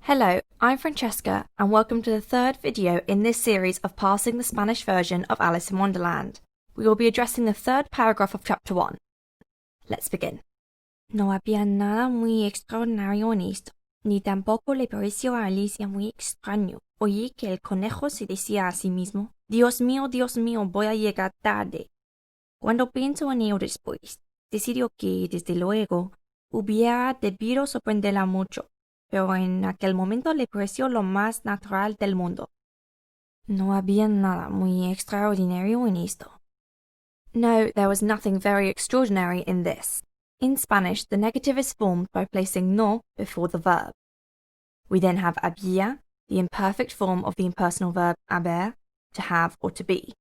Hello, I'm Francesca and welcome to the third video in this series of parsing the Spanish version of Alice in Wonderland. We will be addressing the third paragraph of chapter 1. Let's begin. No había nada muy extraordinario en esto, ni tampoco le pareció a Alicia muy extraño oír que el conejo se decía a sí mismo, Dios mío, voy a llegar tarde. Cuando pensó en ello después, decidió que, desde luego, hubiera debido sorprenderla mucho, pero en aquel momento le pareció lo más natural del mundo. No había nada muy extraordinario en esto. No, there was nothing very extraordinary in this. In Spanish, the negative is formed by placing no before the verb. We then have había, the imperfect form of the impersonal verb haber, to have or to be.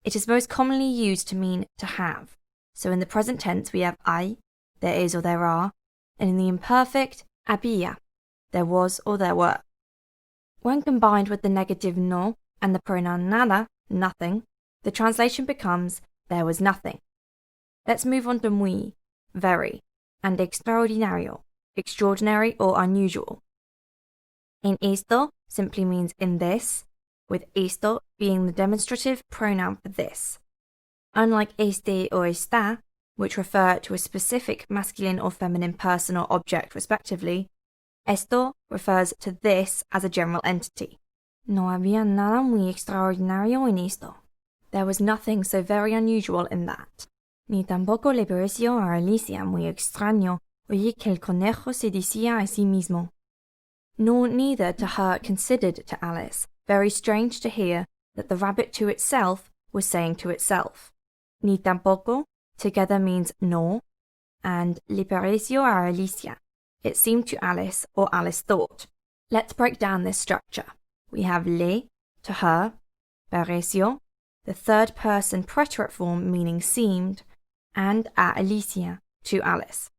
It is most commonly used to mean to have. So in the present tense we have hay, there is or there are, and in the imperfect, había, there was or there were. When combined with the negative no and the pronoun nada, nothing, the translation becomes there was nothing. Let's move on to muy, very, and extraordinario, extraordinary or unusual. En esto simply means in this, with esto being the demonstrative pronoun for this. Unlike este or esta, which refer to a specific masculine or feminine person or object respectively, esto refers to this as a general entity. No había nada muy extraordinario en esto. There was nothing so very unusual in that. Ni tampoco le pareció a Alicia muy extraño oír que el conejo se decía a sí mismo. Nor neither to her considered to Alice very strange to hear that the rabbit to itself was saying to itself. Ni tampoco together means nor, and le pareció a Alicia. It seemed to Alice or Alice thought. Let's break down this structure. We have le, to her, pareció, the third person preterite form meaning seemed, and a Alicia, to Alice.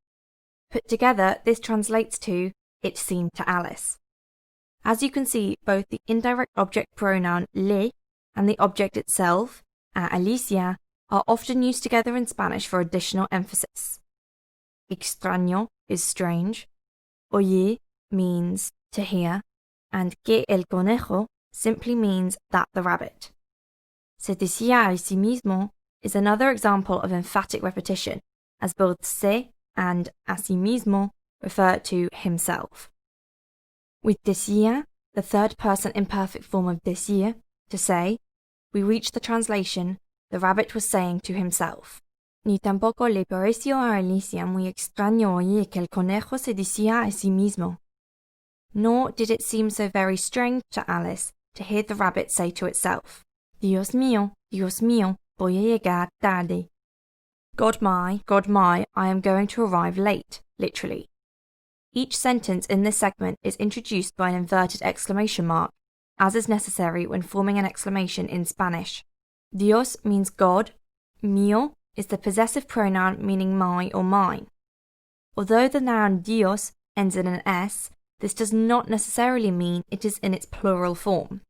Put together, this translates to it seemed to Alice. As you can see, both the indirect object pronoun le and the object itself, a Alicia, are often used together in Spanish for additional emphasis. Extraño is strange. Oír means to hear, and que el conejo simply means that the rabbit. Se decía a sí mismo is another example of emphatic repetition, as both se and a sí mismo refer to himself. With decía, the third person imperfect form of decir, to say, we reach the translation, the rabbit was saying to himself. Ni tampoco le pareció a Alicia muy extraño oír que el conejo se decía a sí mismo. Nor did it seem so very strange to Alice to hear the rabbit say to itself, Dios mío, voy a llegar tarde. God my, I am going to arrive late, literally. Each sentence in this segment is introduced by an inverted exclamation mark, as is necessary when forming an exclamation in Spanish. Dios means God, mío is the possessive pronoun meaning my or mine. Although the noun Dios ends in an S, this does not necessarily mean it is in its plural form.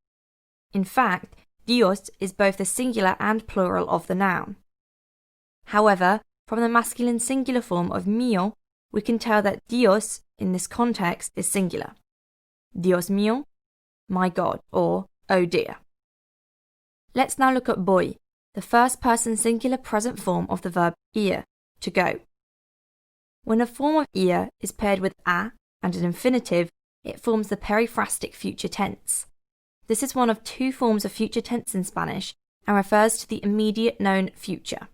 In fact, Dios is both the singular and plural of the noun. However, from the masculine singular form of mío, we can tell that Dios in this context is singular. Dios mío, my God, or oh dear. Let's now look at voy, the first person singular present form of the verb ir, to go. When a form of ir is paired with a and an infinitive, it forms the periphrastic future tense. This is one of two forms of future tense in Spanish and refers to the immediate known future.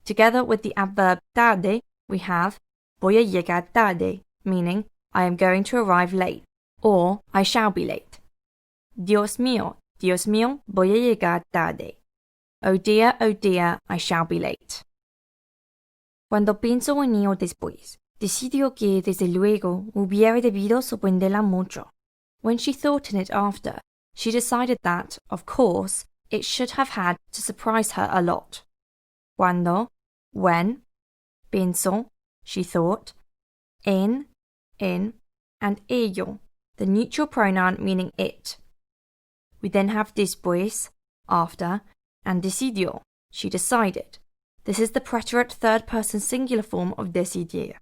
Together with the adverb tarde, we have voy a llegar tarde, meaning I am going to arrive late, or I shall be late. Dios mío, voy a llegar tarde. Oh dear, I shall be late. Cuando pensó en ello después, decidió que, desde luego, hubiera debido sorprenderla mucho. When she thought in it after, she decided that, of course, it should have had to surprise her a lot. Cuando, when, pensó, she thought, in, and ello, the neutral pronoun meaning it. We then have después, after, and decidió, she decided. This is the preterite third person singular form of decidir.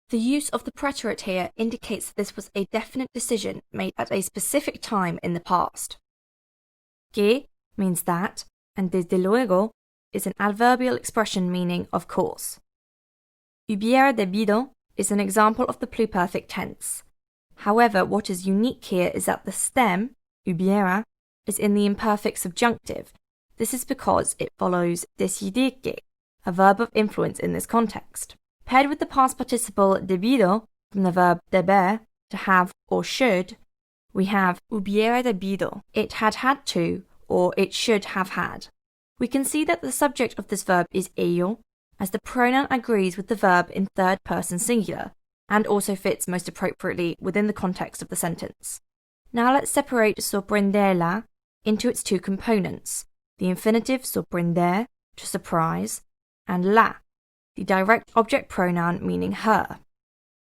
The use of the preterite here indicates that this was a definite decision made at a specific time in the past. Que means that, and desde luego is an adverbial expression meaning of course. Hubiera debido is an example of the pluperfect tense. However, what is unique here is that the stem, hubiera, is in the imperfect subjunctive. This is because it follows decidir que, a verb of influence in this context. Paired with the past participle debido, from the verb deber, to have or should, we have hubiera debido, it had had to, or it should have had. We can see that the subject of this verb is ello, as the pronoun agrees with the verb in third person singular, and also fits most appropriately within the context of the sentence. Now let's separate sorprenderla into its two components, the infinitive sorprender, to surprise, and la, the direct object pronoun meaning her.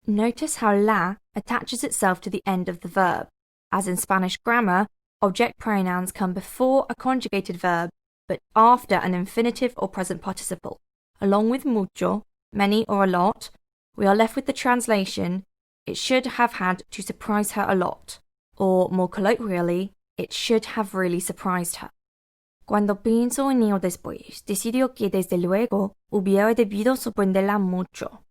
Notice how la attaches itself to the end of the verb. As in Spanish grammar, object pronouns come before a conjugated verb, but after an infinitive or present participle. Along with mucho, many or a lot, we are left with the translation, it should have had to surprise her a lot, or more colloquially, it should have really surprised her. Cuando pienso en ello después, decidió que desde luego hubiera debido sorprenderla mucho.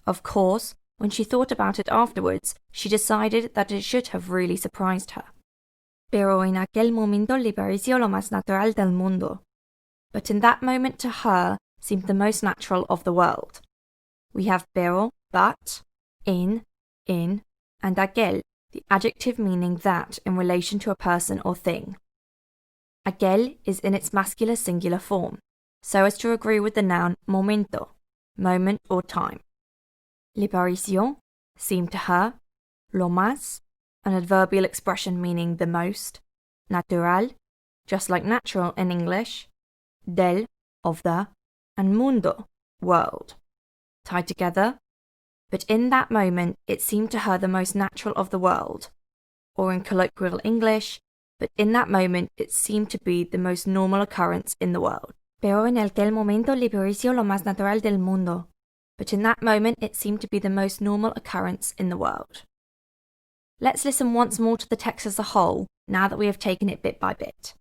Of course, when she thought about it afterwards, she decided that it should have really surprised her. Pero en aquel momento le pareció lo más natural del mundo. But in that moment to her seemed the most natural of the world. We have pero, but, in, and aquel, the adjective meaning that in relation to a person or thing. Aquel is in its masculine singular form, so as to agree with the noun momento, moment or time. Le pareció, seemed to her, lo más, an adverbial expression meaning the most, natural, just like natural in English, del, of the, and mundo, world, tied together, but in that moment it seemed to her the most natural of the world, or in colloquial English, but in that moment it seemed to be the most normal occurrence in the world. Pero en aquel momento le pareció lo más natural del mundo, but in that moment it seemed to be the most normal occurrence in the world. Let's listen once more to the text as a whole, now that we have taken it bit by bit.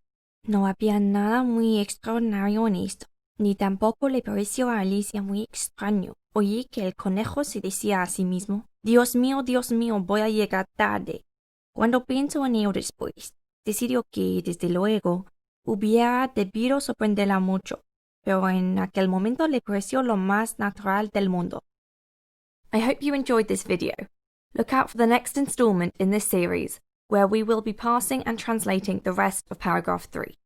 No había nada muy extraordinario en esto, ni tampoco le pareció a Alicia muy extraño. Oí que el conejo se decía a sí mismo, Dios mío, voy a llegar tarde. Cuando pienso en ello después, decidió que, desde luego, hubiera debido sorprenderla mucho, pero en aquel momento le pareció lo más natural del mundo. I hope you enjoyed this video. Look out for the next installment in this series, where we will be parsing and translating the rest of paragraph 3.